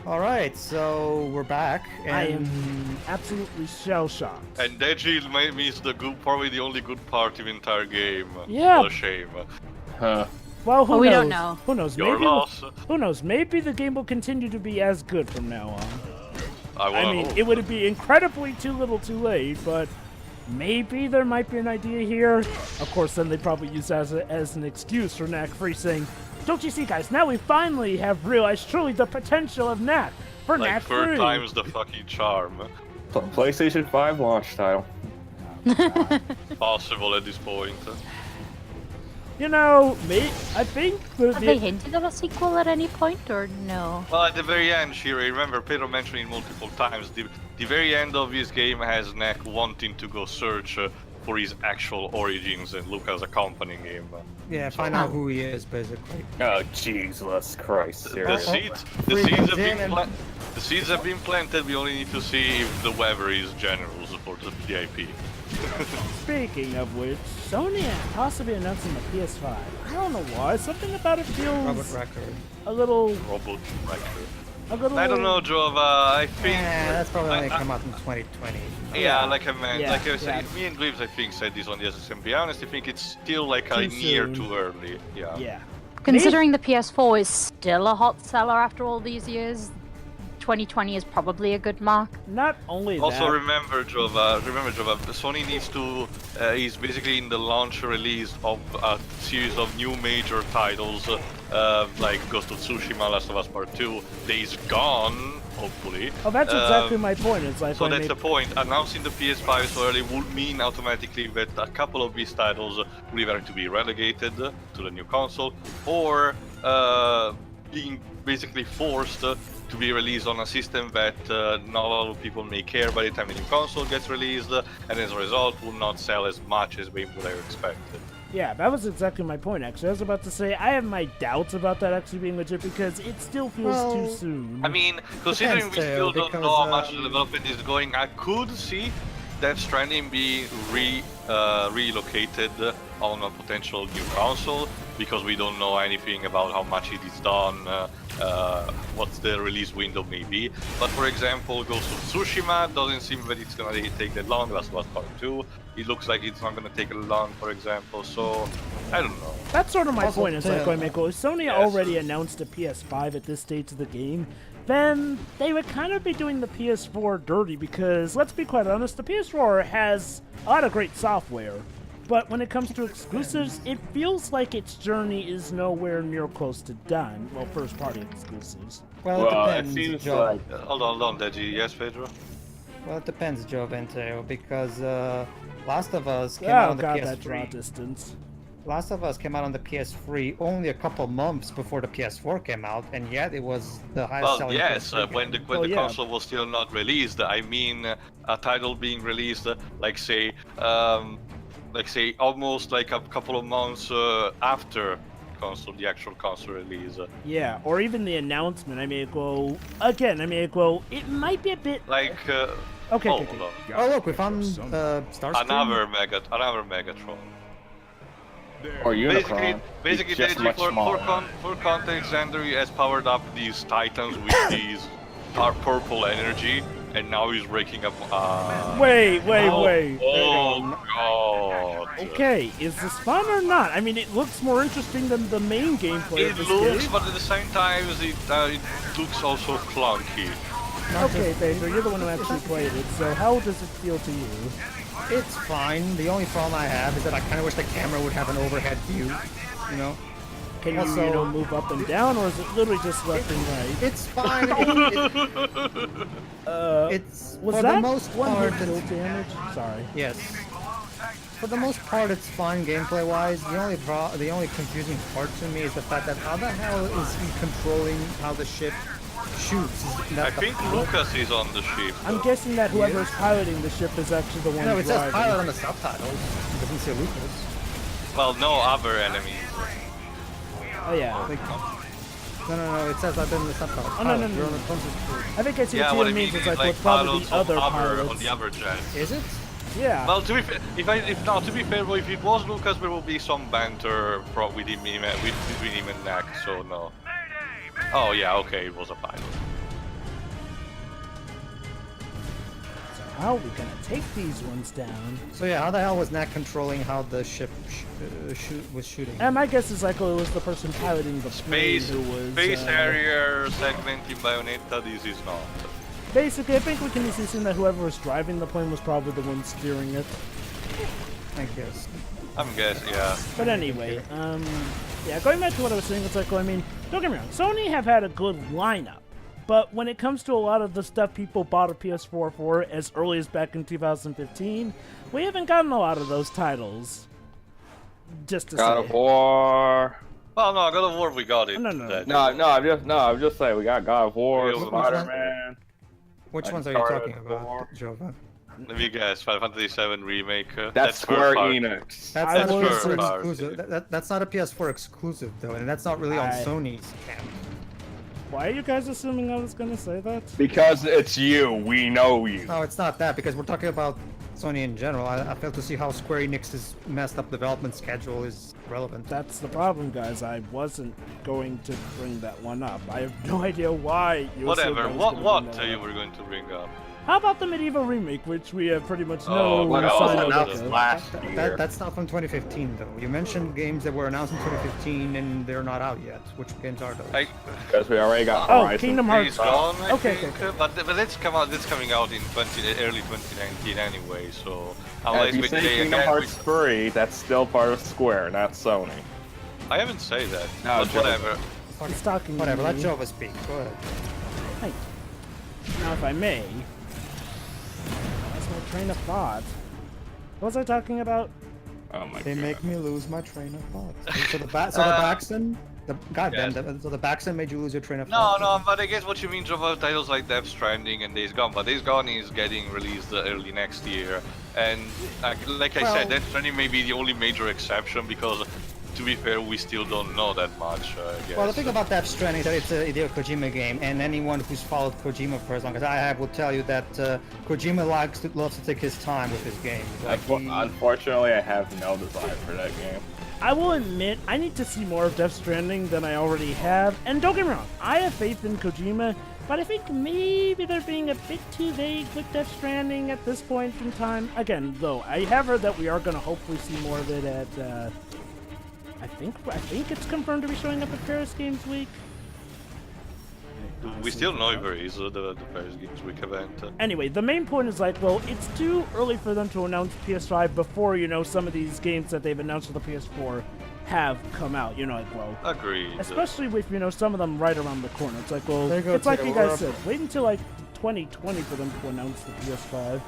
Alright, so we're back. And I am absolutely shell-shocked. And Deji means probably the only good part of the entire game. Yeah. What a shame. Huh. Well, who knows? We don't know. Who knows? Your Maybe. loss. Who knows? Maybe the game will continue to be as good from now on. I mean, hope. it would be incredibly too little too late, but maybe there might be an idea here. Of course, then they probably use that as an excuse for Knack III saying, "Don't you see, guys? Now we finally have realized truly the potential of Knack for Like Knack third III." time's the fucking charm. PlayStation 5 launch title. Possible at this point. You know, I think Have they hinted at a sequel at any point, or no? Well, at the very end, Shiri, remember Pedro mentioned it multiple times, the very end of this game has Knack wanting to go search for his actual origins and look as accompanying him. yeah, find out who he is, basically. Oh, Jesus Christ, The seriously. seeds have been planted, we only need to see if the weather is generous for the PIP. Speaking of which, Sony possibly announcing the PS5. I don't know why. Something about it Robert feels Record. a little. Robot record. A little. I don't know, Jova, I think... Yeah, that's probably only come out in 2020. Yeah, like I meant, Yeah, like I said, yeah. me and Gleaves, I think, said this on the SSMB. I honestly think it's still like a Too year soon. too early. Yeah. Yeah. Considering the PS4 is still a hot seller after all these years, 2020 is probably a good mark. Not only Also that. remember Jova, Sony needs to, is basically in the launch release of a series of new major titles, like Ghost of Tsushima, Last of Us Part 2, Days Gone, hopefully. Oh, that's exactly my point. It's like So when that's they- the point. Announcing the PS5 so early would mean automatically that a couple of these titles will either have to be relegated to the new console, or being basically forced to be released on a system that not a lot of people may care by the time the new console gets released, and as a result will not sell as much as we would have expected. Yeah, that was exactly my point, actually. I was about to say, I have my doubts about that actually being legit because it still feels too soon. I mean, considering we Depends, still too, don't know because, how much the development is going, I could see Death Stranding being relocated on a potential new console, because we don't know anything about how much it is done, what the release window may be. But for example, Ghost of Tsushima doesn't seem that it's gonna take that long. Last of Us Part 2, it looks like it's not gonna take long, for example. So I don't know. That's sort of my Also, point. It's like, yeah. Michael, if Sony already announced a PS5 at this stage of the game, then they would kind of be doing the PS4 dirty because, let's be quite honest, the PS4 has a lot of great software. But when it comes to exclusives, it feels like its journey is nowhere near close to done. Well, first-party exclusives. Well, Well, it it depends, seems Joe. like... Hold on, Deji. Yes, Pedro? Well, it depends, Joe Venteo, because Last of Us came out Oh on the god, that draw PS3. distance. Last of Us came out on the PS3 only a couple months before the PS4 came out, and yet it was the highest Well, selling yes, PS3 when game. the yeah. console was still not released. I mean, a title being released, like say almost like a couple of months after the actual console release. Yeah, or even the announcement. I mean, well, again, it might be a bit... Like, Okay, oh, okay, hold okay. on. Oh look, we found Starscream. Another Megatron. Or Unicron. Basically, It's just Deji, much smaller. for context, Xander has powered up these Titans with these purple energy, and now he's breaking up. Wait. Oh god. Okay, is this fun or not? I mean, it looks more interesting than the main gameplay It of this looks, game. but at the same time, it looks also clunky. Okay, Pedro, you're the one who actually played it, so how does it feel to you? It's fine. The only problem I have is that I kind of wish the camera would have an overhead view, you know? Can Also- you move up and down, or is it literally just left and right? It's fine. It's Was for that the most one part. hit kill It's, damage? Sorry. yes. For the most part, it's fine gameplay-wise. The only confusing part to me is the fact that how the hell is he controlling how the ship shoots? Is that I the think pilot? Lucas is on the ship. I'm guessing that whoever's piloting the ship is actually the one No, it says driving. pilot on the subtitles. It doesn't say Lucas. Well, no other enemies. Oh yeah. No, it says that in the subtitles. Oh, no, no, Pilot, no, you're on no. the front. I think I see Yeah, what what I Tia mean means. It's is like like with probably pilots the other on pilots. the other jet. Is it? Yeah. Well, to be fair, to be fair, if it was Lucas, there will be some banter with between him and Knack. So no. Oh yeah, okay, it was a pilot. how are we gonna take these ones down? So yeah, how the hell was Knack controlling how the ship was shooting? And my guess is like, well, it was the person piloting the plane Space, who was... space area, segmenting Bayonetta, this is not. Basically, I think we can easily assume that whoever was driving the plane was probably the one steering it. I guess. I'm guessing, yeah. But anyway, yeah, going back to what I was saying, it's like, well, I mean, don't get me wrong, Sony have had a good lineup, but when it comes to a lot of the stuff people bought a PS4 for as early as back in 2015, we haven't gotten a lot of those titles. Just to God say. of War. Well, no, God of War, we got it. No, no, no. I'm just saying we got God of War, Yeah, Spider-Man. Which ones are you talking about, Jova? Let me guess, Final Fantasy VII Remake. That's Square Enix. That's I not a was- PS4 First exclusive. That's not a PS4 exclusive though, and that's not really on Sony's camp. Why are you guys assuming I was gonna say that? Because it's you, we know you. No, it's not that, because we're talking about Sony in general. I fail to see how Square Enix's messed up development schedule is relevant. That's the problem, guys. I wasn't going to bring that one up. I have no idea why you assumed Whatever, I was what gonna bring that you up. were going to bring up? How about the Medieval remake, which we have pretty much Oh, no what That else? was sign of announced it. last year. That's not from 2015 though. You mentioned games that were announced in 2015, and they're not out yet. Which games are those? Because we already got Oh, Horizon. Kingdom Days Hearts. Gone, I Okay, think, okay. but it's coming out in early 2019 anyway. So And unless if you we say say Kingdom again, Hearts 3, that's still part of Square, not Sony. I haven't said that. No, but Joe. whatever. He's talking Whatever. to Let me. Jova speak. Go ahead. Hey. Now, if I may, that's my train of thought. What was I talking about? Oh my They god. make me lose my train of thought. So the Baxton, goddamn, Yes. so the Baxton made you lose your train of No, thought. no, but I guess what you mean, Java, titles like Death Stranding and Days Gone. But Days Gone is getting released early next year, and like I Well- said, Death Stranding may be the only major exception because, to be fair, we still don't know that much. I guess. Well, the thing about Death Stranding is that it's a Hideo Kojima game, and anyone who's followed Kojima for as long as I have will tell you that Kojima loves to take his time with his games. Like Unfortunately, I have no desire for that game. I will admit, I need to see more of Death Stranding than I already have. And don't get me wrong, I have faith in Kojima, but I think maybe they're being a bit too vague with Death Stranding at this point in time. Again, though, I have heard that we are going to hopefully see more of it at, I think it's confirmed to be showing up at Paris Games Week. we still know if there is the Paris Games Week event. Anyway, the main point is like, well, it's too early for them to announce PS5 before, you know, some of these games that they've announced for the PS4 have come out. You know, like, well, Agreed. especially with, you know, some of them right around the corner. It's like, well, There you go, it's like Taylor. you guys said, wait until like 2020 for them to announce the PS5.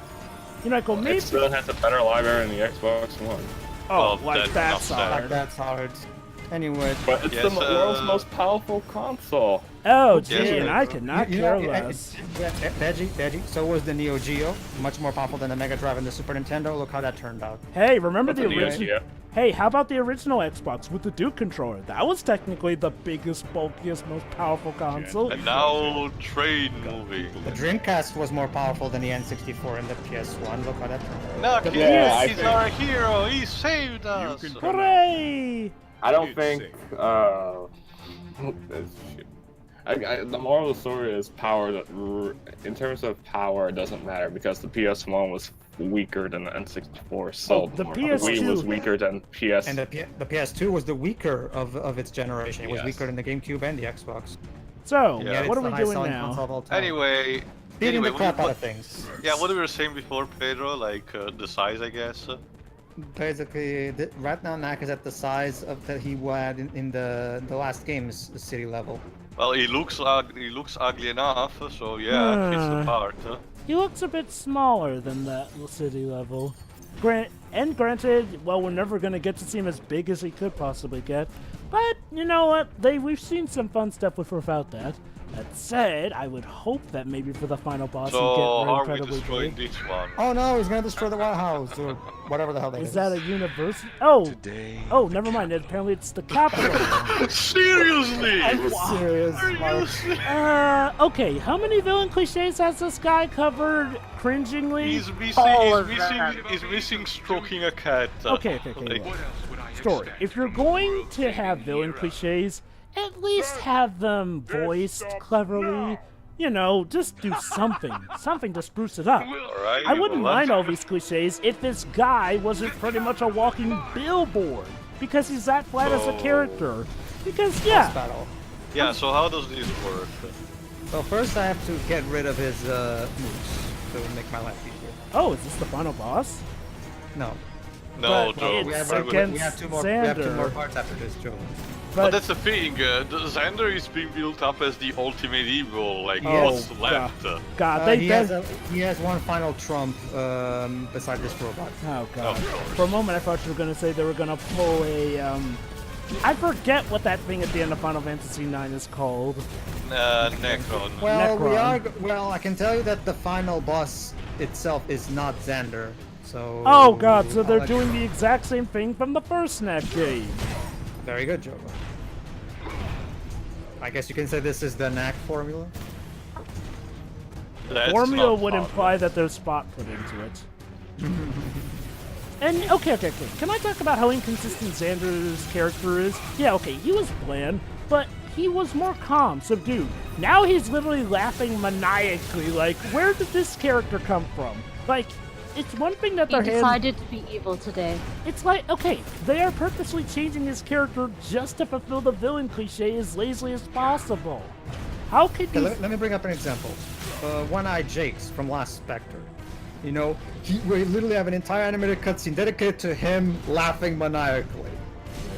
You know, like, well, maybe. It still has a better library than the Xbox One. Oh, Oh, like that's that's not hard. that's hard. Anyway, But it's Yes, the world's most powerful console. Oh, gee, Yes, and I could not you care know, less. Veggie, so was the Neo Geo, much more powerful than the Mega Drive and the Super Nintendo. Look how that turned out. Hey, remember the That's a neat original? idea. Hey, how about the original Xbox with the Duke controller? That was technically the biggest, bulkiest, most powerful console. And now train moving. The Dreamcast was more powerful than the N64 and the PS1. Look how that turned out. Look, Yeah, I he's think- our hero. He saved us. Hooray! I don't think. The moral of the story is power. In terms of power, it doesn't matter because the PS1 was weaker than the N64. So Oh, the PS2 Wii was weaker than PS. And the PS2 was the weaker of its generation. It was Yes. weaker than the GameCube and the Xbox. So, Yeah. Yet what it's are the we doing highest-selling now? console of all time. Anyway, Beating the crap out what, of things. yeah, what we were saying before, Pedro, like the size, I guess. Basically, right now Knack is at the size of that he had in the last game's city level. Well, he looks ugly enough, so yeah, fits the part. He looks a bit smaller than that city level. Granted, well, we're never gonna get to see him as big as he could possibly get. But you know what? We've seen some fun stuff without that. That said, I would hope that maybe for the final boss So he get are we incredibly destroying big. this one? Oh no, he's gonna destroy the White House or whatever the hell that is. Is that a university? Oh, never mind. Apparently it's the Capitol. Seriously? I'm serious. Seriously? Okay, how many villain cliches has this guy covered cringingly? He's missing stroking a cat. Okay, Like, look. Story. If you're going to have villain cliches, at least have them voiced cleverly. You know, just do something. Something to spruce it up. Alright, I wouldn't well, mind all these cliches if this guy wasn't pretty much a walking billboard. Because he's that flat as a character. Because, yeah. Battle. Yeah, so how does this work? So first I have to get rid of his moves to make my life easier. Oh, is this the final boss? No. No, But Joe. it's We have, against we have two more. We Xander. have 2 more parts after this, Joe. But that's the thing, the Xander is being built up as the ultimate evil, like, Oh, what's left? God, he has one final trump beside this robot. Oh god. Of course. For a moment I thought you were gonna say they were gonna pull a I forget what that thing at the end of Final Fantasy IX is called. Necron. Well, I can tell you that the final boss itself is not Xander. So. Oh god, so they're I'll let doing you- the exact same thing from the first Knack game. Very good, Joe. I guess you can say this is the Knack formula. That's Formula not would fun. imply that there's spot put into it. And okay. Can I talk about how inconsistent Xander's character is? Yeah, okay, he was bland, but he was more calm, subdued. Now he's literally laughing maniacally. Like, where did this character come from? Like, it's one thing that He they're decided to be evil today. It's like, okay, they are purposely changing his character just to fulfill the villain cliche as lazily as possible. How could Okay, you? let me bring up an example. One-Eyed Jakes from Last Spectre. You know, we literally have an entire animated cutscene dedicated to him laughing maniacally.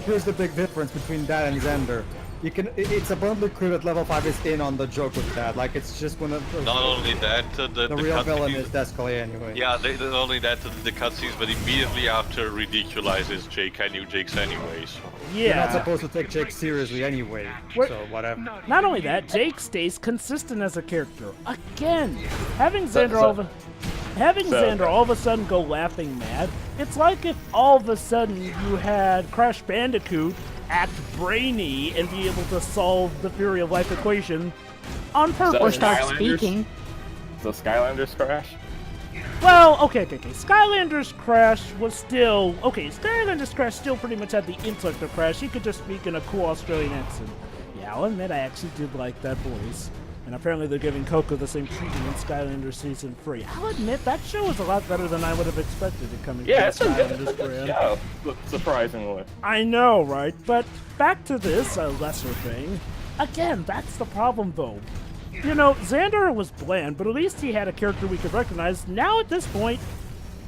Here's the big difference between that and Xander. It's abundantly clear that level 5 is in on the joke with that. Like, it's just one of Not only that, the real villain is cutscenes... Descalé anyway. Yeah, not only that, the cutscenes, but immediately after ridiculizes Jake. I knew Jake's anyway, so... You're not Yeah. supposed to take Jake seriously anyway, so whatever. Not only that, Jake stays consistent as a character. Again, having Xander all of a sudden go laughing mad, it's like if all of a sudden you had Crash Bandicoot act brainy and be able to solve the theory of life equation on purpose. Or start Skylanders? speaking. The Skylanders crash? Well, okay. Skylanders Crash was still... Okay, Skylanders Crash still pretty much had the intellect of Crash. He could just speak in a cool Australian accent. Yeah, I'll admit I actually did like that voice. And apparently they're giving Coco the same treatment in Skylanders Season 3. I'll admit, that show is a lot better than I would have expected it coming Yeah, from it's a good brand. show, surprisingly. I know, right? But back to this, a lesser thing. Again, that's the problem, though. You know, Xander was bland, but at least he had a character we could recognize. Now, at this point,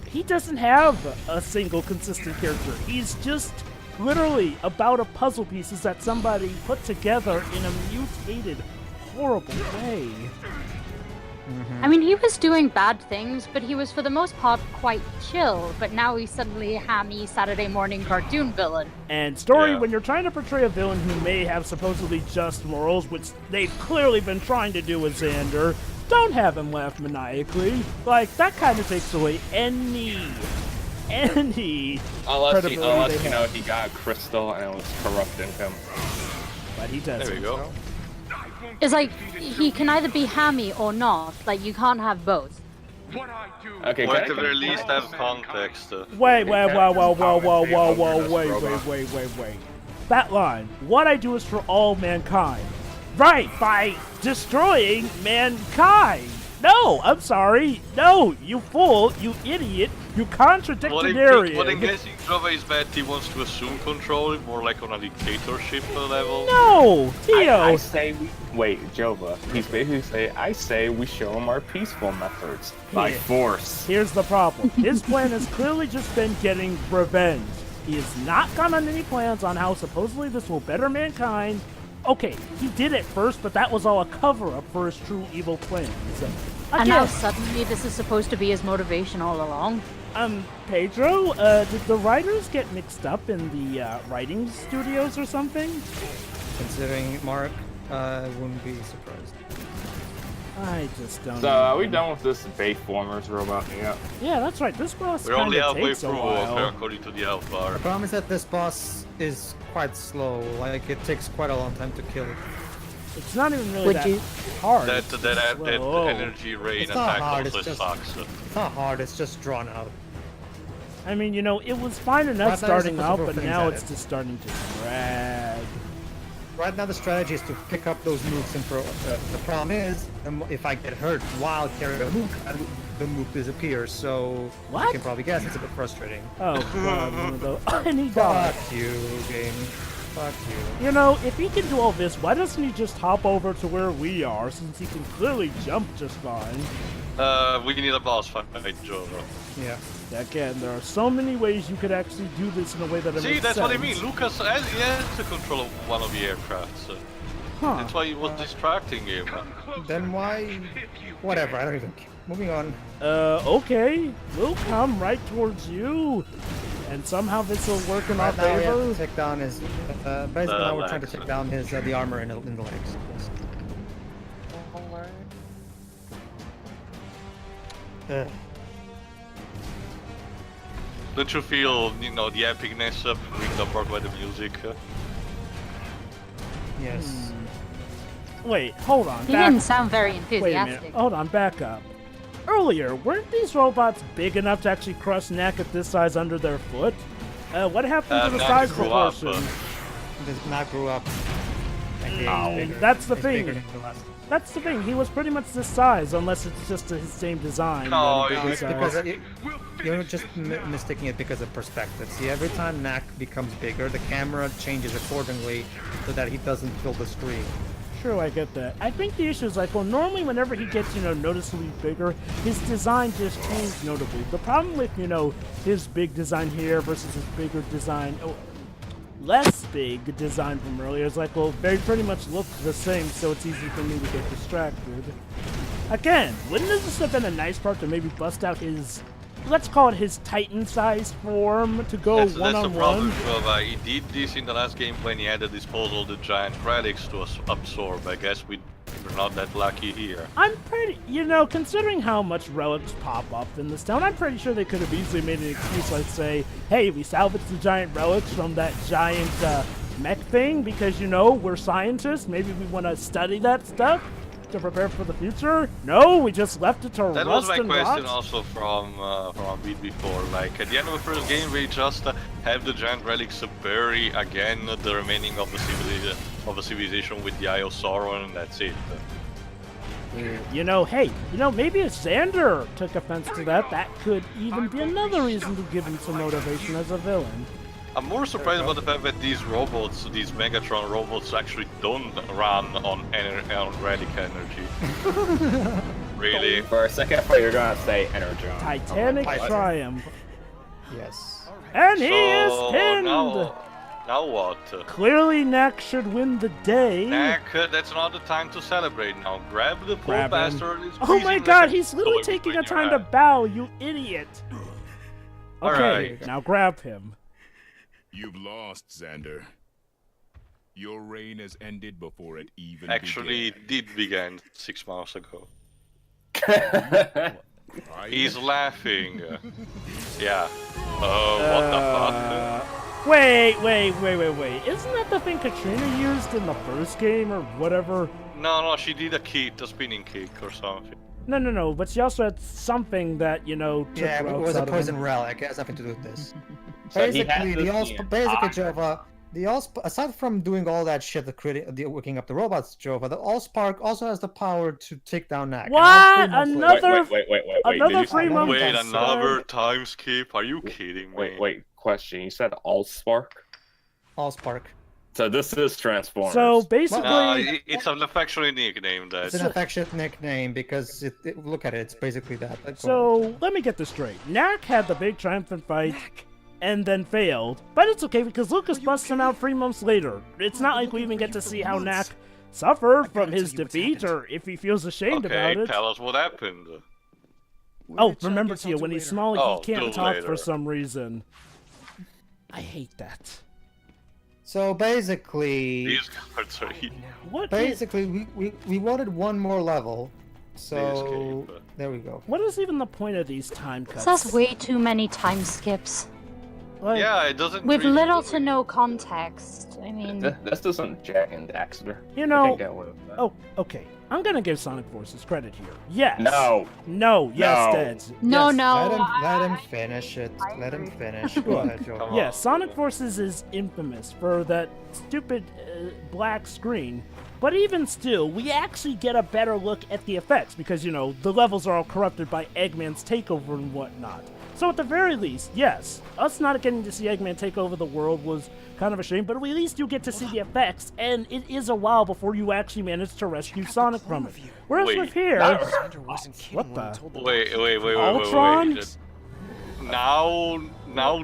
he doesn't have a single consistent character. He's just literally about a puzzle pieces that somebody put together in a mutated, horrible way. I mean, he was doing bad things, but he was for the most part quite chill. But now he's suddenly a hammy Saturday morning cartoon villain. And story, Yeah. when you're trying to portray a villain who may have supposedly just morals, which they've clearly been trying to do with Xander, don't have him laugh maniacally. Like, that kind of takes away any Unless you credibility they know have. he got a crystal and it was corrupting him. But he doesn't. There we go. It's like, he can either be hammy or not. Like, you can't have both. Okay, Or can at the I- very least have context. Wait. Wait. That line, what I do is for all mankind. Right, by destroying mankind. No, I'm sorry. No, you fool, you idiot, you What contradictarian. I'm guessing, Java, is that he wants to assume control, more like on a dictatorship level. No, Tio. I say we... Wait, Jova. He's basically I say we show him our peaceful methods. By Yeah. force. Here's the problem. His plan has clearly just been getting revenge. He has not gone on any plans on how supposedly this will better mankind. Okay, he did it first, but that was all a cover-up for his true evil plans. And now Again, suddenly this is supposed to be his motivation all along. Pedro, did the writers get mixed up in the writing studios or something? Considering Mark, wouldn't be surprised. I just don't So, know. are we done with this Bayformers robot? Yeah. Yeah, that's right. This boss We're kind only of halfway takes a through, while. according to the Alpha. The problem is that this boss is quite slow. Like, it takes quite a long time to kill it. It's not even really Would that you- hard. That It's that slow. energy rain It's not attack hard, also it's just- sucks. It's not hard, it's just drawn out. I mean, you know, it was fine enough Right, that is starting a out, couple but things now at it's it. just starting to drag. right now the strategy is to pick up those moves and throw. The problem is, if I get hurt while carrying a move, the move disappears. So What? you can probably guess it's a bit frustrating. Oh god, one of those. And he died. Fuck you, game. Fuck you. You know, if he can do all this, why doesn't he just hop over to where we are, since he can clearly jump just fine? We need a boss fight, Joe. Yeah. Again, there are so many ways you could actually do this in a way that it See, makes that's sense. what I mean. Lucas he has the control of one of the aircrafts. Huh. That's why he was distracting him. Then why? Whatever. I don't even care. Moving on. Okay. We'll come right towards you. And somehow this will work in our Right now we have favor. to take down his. Basically, now we're trying to legs. take down his the armor in the legs. Yes. Don't you feel, you know, the epicness of being apart by the music? Yes. Wait, hold on. He back- didn't sound very Wait a minute. enthusiastic. Hold on, back up. Earlier, weren't these robots big enough to actually crush Knack at this size under their foot? What happened to the Knack size grew up, proportion? Does not grow up. No, that's the He's thing. bigger than the last. That's the thing. He was pretty much this size, unless it's just his same design. No, but a bigger it's Because size. you're just mistaking it because of perspective. See, every time Knack becomes bigger, the camera changes accordingly so that he doesn't fill the screen. True, I get that. I think the issue is like, well, normally whenever he gets, noticeably bigger, his design just changed notably. The problem with, his big design here versus his bigger design, less big design from earlier is like, well, they pretty much look the same, so it's easy for me to get distracted. Again, wouldn't this have been a nice part to maybe bust out his, let's call it his Titan-sized form to go That's the one-on-one? problem, Joe. He did this in the last game when he had at disposal the giant relics to absorb. I guess we're not that lucky here. I'm pretty, considering how much relics pop up in this town, I'm pretty sure they could have easily made an excuse like say, hey, we salvaged the giant relics from that giant mech thing because, we're scientists, maybe we want to study that stuff to prepare for the future. No, we just left it to That rust was my and question rot. also from a bit before. Like, at the end of the first game, we just have the giant relics bury again the remaining of the civilization with the Eye of Sauron, and that's it. Hey, maybe if Xander took offense to that, that could even be another reason to give him some motivation as a villain. I'm more surprised about the fact that these robots, these Megatron robots, actually don't run on relic energy. Really? For a second, I thought you were gonna say Energon. Titanic triumph. Yes. And he is pinned! Now what? Clearly, Knack should win the day. Knack, that's not the time to celebrate now. Grab the poor Grab him. bastard. and Oh squeeze my him god, like he's a literally toy taking between a time your to hands. bow, you idiot. Okay, Alright. now grab him. You've lost, Xander. Your reign has ended before it even Actually, it did begin 6 months ago. began. He's laughing. Yeah. Oh, what the fuck? Wait. Isn't that the thing Katrina used in the first game or whatever? No, she did a spinning kick or something. No, but she also had something that, took Yeah, it ropes was a out of him. poison relic. It has nothing to do with this. So he has Basically, this Jova, aside from doing all that shit, the working up the robots, Jova, the Allspark also has the power to take down Knack. And What? now 3 months Another- Wait. another Did you say- 3 months. Wait, That's another sad. time skip? Are you kidding me? Wait. Question. You said Allspark? Allspark. So this is Transformers. So basically, No, it's an affectionate nickname. It's That's an affectionate nickname because look at it. It's basically that. so let me get this straight. Knack had the big triumphant fight and then failed, but it's okay because Lucas busts him out 3 months later. It's not like we even get to see how Knack suffered from his defeat or if he feels ashamed okay. about it. Tell us what happened. Oh, remember, Tia, when he's small, Oh, he can't do talk later. for some reason. I hate that. So basically, These cards are What is, basically, we wanted one more level. So escape. there we go. what is even the point of these time cuts? This has way too many time skips. Like, Yeah, it doesn't. With really- little to no context. I mean, This isn't Jack and Daxter. You I know, can get away with that. oh, okay. I'm gonna give Sonic Forces credit here. Yes. No. No. Yes, No. Deads. No, Yes. no. Let him finish it. Let him finish. Go ahead, Joe. Come Yeah, on. Sonic Forces is infamous for that stupid black screen. But even still, we actually get a better look at the effects because, you know, the levels are all corrupted by Eggman's takeover and whatnot. So at the very least, yes, us not getting to see Eggman take over the world was kind of a shame, but at least you get to see the effects, and it is a while before you actually manage to rescue Sonic from it. Whereas Wait. with here, Xander wasn't kidding what when the? he told the Wait. Ultron? Now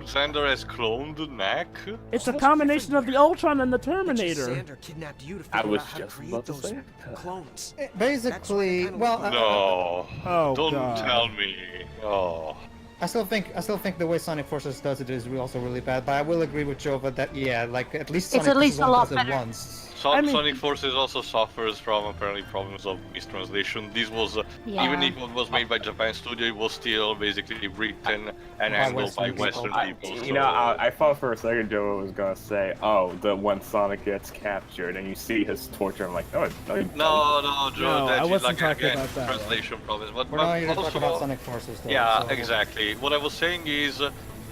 Xander has cloned Knack? It's a combination of the Ultron and the It's just Terminator. Xander kidnapped you to I figure was out how to just create about to those say it. clones. Basically, That's what I well, kinda No. Oh, Don't God. tell me. Oh. I still think the way Sonic Forces does it is also really bad. But I will agree with Jova that like at least It's Sonic at least Forces a 1 lot does it better. once. I mean- Sonic Forces also suffers from apparently problems of mistranslation. This was, Yeah. even if it was made by Japan Studio, it was still basically written and By handled by Western Western people. people. You know, I thought for a second Joe was gonna say, "Oh, the when Sonic gets captured and you see his torture." I'm like, "No, you don't." No, Joe, No, I that's wasn't like talking again about that. translation problems. But, We're not here to talk also, about Sonic Forces, though. yeah, so- exactly. What I was saying is,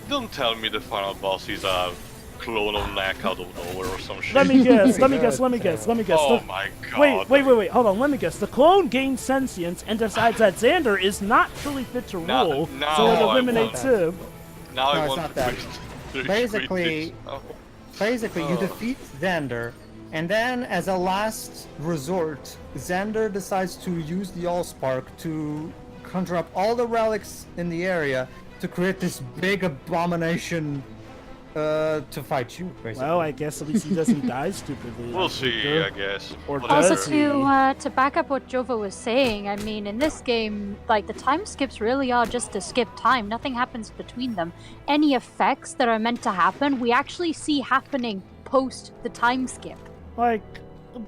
don't tell me the final boss is a clone of Knack out of nowhere or some shit. Let me guess. Very good, Let me guess. Oh The- my god. Wait. Hold on. Let me guess. The clone gains sentience and decides that Xander is not truly fit to No, rule, no, so it I eliminates won't. him. Now No, I it's want not to that. quit. Basically- Oh. Basically, you Oh. defeat Xander, and then as a last resort, Xander decides to use the Allspark to conjure up all the relics in the area to create this big abomination to fight you, basically. Well, I guess at least he doesn't die stupidly. We'll like see, Victor. I guess. Or Whatever. does Also, he? to back up what Jova was saying, I mean, in this game, like, the time skips really are just to skip time. Nothing happens between them. Any effects that are meant to happen, we actually see happening post the time skip. Like,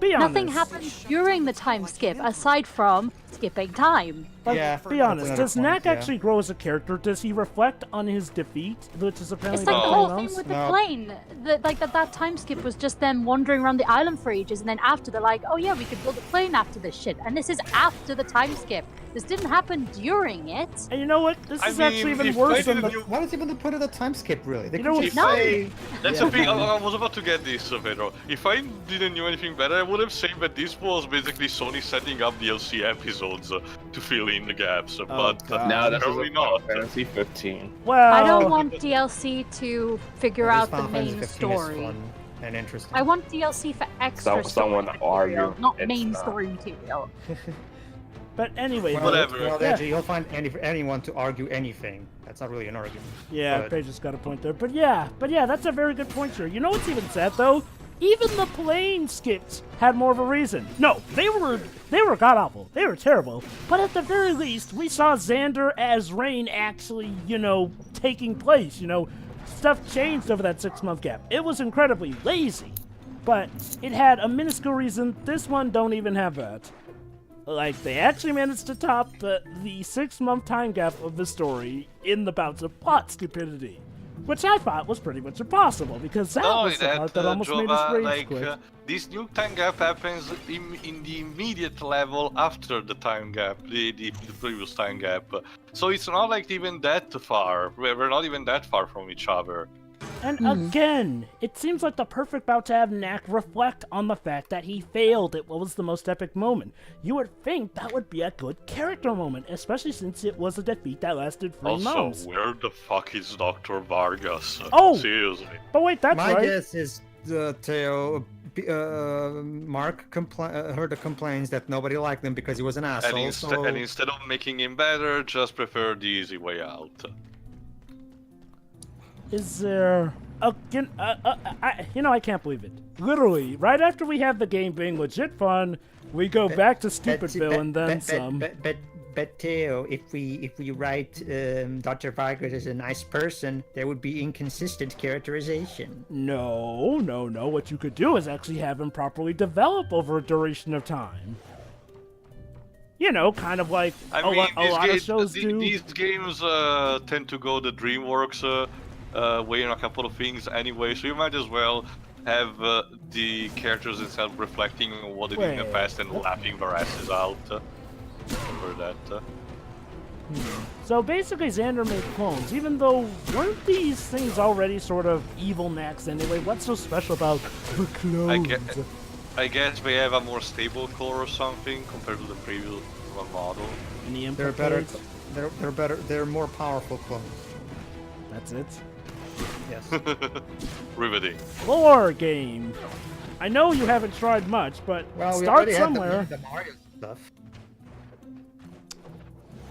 be honest. Nothing happens during the time skip, aside from skipping time. Like, Yeah, be that's honest. another Does point, Knack yeah. actually grow as a character? Does he reflect on his defeat, which is apparently It's like the nothing whole else? thing with the No. plane. That time skip was just them wandering around the island for ages, and then after they're like, oh yeah, we could build a plane after this shit. And this is after the time skip. This didn't happen during it. And you know what? This I is actually mean, even if worse I than the. didn't- What is even the point of the time skip, really? They You could know, just No. say... That's Yeah. a thing. I was about to get this, Pedro. If I didn't know anything better, I would have said that this was basically Sony setting up DLC episodes to fill in the gaps. But God. No, this is apparently a Final not. Fantasy 15. Well, I don't want DLC to figure At out least the Final Fantasy main 15 is story. fun and interesting. I want DLC for extra Someone story argue material, not it's main not. story material. But anyway, Well, Whatever. Well, Yeah. Deji, you'll find anyone to argue anything. That's not really an argument. yeah, But- Pedro's got a point there. But yeah, that's a very good point here. You know what's even sad though? Even the plane skips had more of a reason. No, they were god awful. They were terrible. But at the very least, we saw Xander as Rain actually, taking place. Stuff changed over that 6-month gap. It was incredibly lazy, but it had a minuscule reason. This one don't even have that. Like, they actually managed to top the 6-month time gap of the story in the bouts of plot stupidity. Which I thought was pretty much impossible, because that Not was only the part that almost made us Jova, rage quit. this new time gap happens in the immediate level after the time gap, the previous time gap. So it's not like even that far. We're not even that far from each other. And again, it seems like the perfect bout to have Knack reflect on the fact that he failed at what was the most epic moment. You would think that would be a good character moment, especially since it was a defeat that lasted 3 Also, months. where the fuck is Dr. Vargas? Oh! Seriously. But wait, that's My right. guess is Theo, Mark heard the complaints that nobody liked him because he was an asshole. And instead of making him better, just prefer the easy way out. Is there... I can't believe it. Literally, right after we have the game being legit fun, we go back to Stupidville and then some. But Theo, if we write Dr. Vargas as a nice person, there would be inconsistent characterization. No. What you could do is actually have him properly develop over a duration of time. Kind of like I a mean, lot of shows do. these games tend to go the DreamWorks way in a couple of things anyway, so you might as well have the characters themselves reflecting on what they did in the Wait, past and what? laughing their asses out over that. So basically, Xander made clones, even though weren't these things already sort of evil Knacks anyway? What's so special about the clones? I guess they have a more stable core or something compared to the previous one model. Any They're input better. codes? They're better. They're more powerful clones. That's it. Yes. Riveting. Lore game. I know you haven't tried much, but Well, we start already somewhere. had the Mario stuff.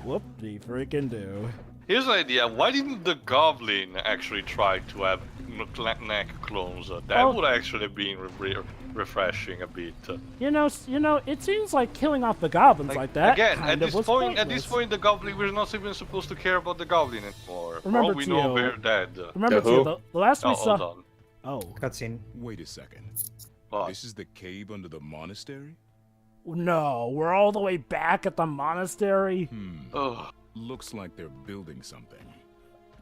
Whoop-de freaking do. Here's an idea. Why didn't the Goblin actually try to have Knack clones? That Oh. would actually be refreshing a bit. You know, it seems like killing off the goblins like that Again, kind of was at this pointless. point, the Goblin, we're not even supposed to care about the Goblin anymore. For Remember, all we know, Tio, they're dead. Remember, The who? Tio, the last we Oh, saw. hold on. Oh Cutscene. Wait a second. What? This is the cave under the monastery? no, we're all the way back at the monastery. Ugh. Looks like they're building something.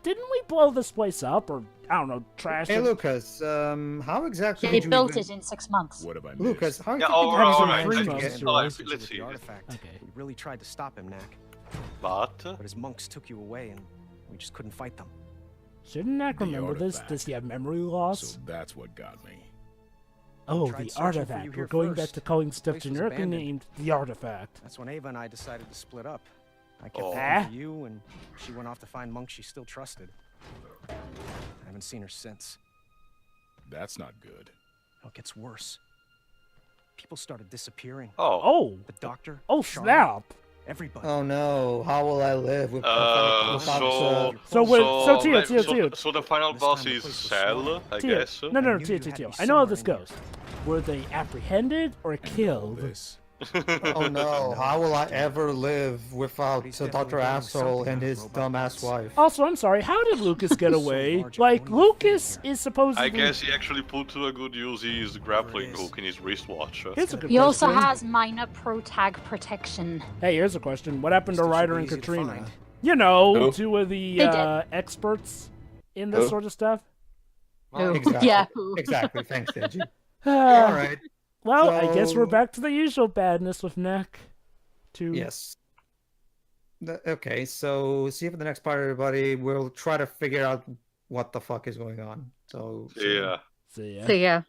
Didn't we blow this place up, or I don't know, trash Hey it? Lucas, how exactly They did you built even... it in 6 months. What have I missed? Lucas, how Yeah, exactly all did you right, even all right. manage Free to monster. get- All right, Message let's of see. the artifact. Okay. We really tried to stop him, Knack, But but his monks took you away, and we just couldn't fight them. Shouldn't Knack The remember this? artifact. Does he have memory loss? So that's what got me. Oh, tried the searching for you artifact. here We're going back first. to calling stuff Place was generically abandoned. named the artifact. That's when Ava and I decided to split up. I kept Oh. looking Ah. for you, and she went off to find monks she still trusted. I haven't seen her since. That's not good. Oh, it gets worse. People started disappearing. oh, Oh, The doctor. oh Charlotte, snap! Everybody. Oh no, how will I live with so So the final This boss time the is place was Cell, swarming. I Tio, guess. no, no, knew Tio, you Tio, had Tio. to be I know how this somewhere in goes. Were they apprehended or And all killed? this. Oh no, how will I ever live without He's Dr. definitely doing Asshole something and with his robot dumbass parts. wife? Also, I'm sorry. How did Lucas get So away? large, it Like, won't even fit Lucas here. is supposedly. I guess he actually put to a good use his grappling hook in his wristwatch. Here's a good He also question. has minor pro tag protection. Hey, here's a question. What happened to Still should Ryder be and easy to Katrina? find. You know, Who? two of the They did. experts in this Who? sort of stuff. Exactly. Yeah. Exactly. Thanks, Deji. All Alright. Well, I guess we're So- back to the usual badness with Knack. Yes. Okay, so see you for the next part, everybody. We'll try to figure out what the fuck is going on. So Yeah. See ya. So yeah.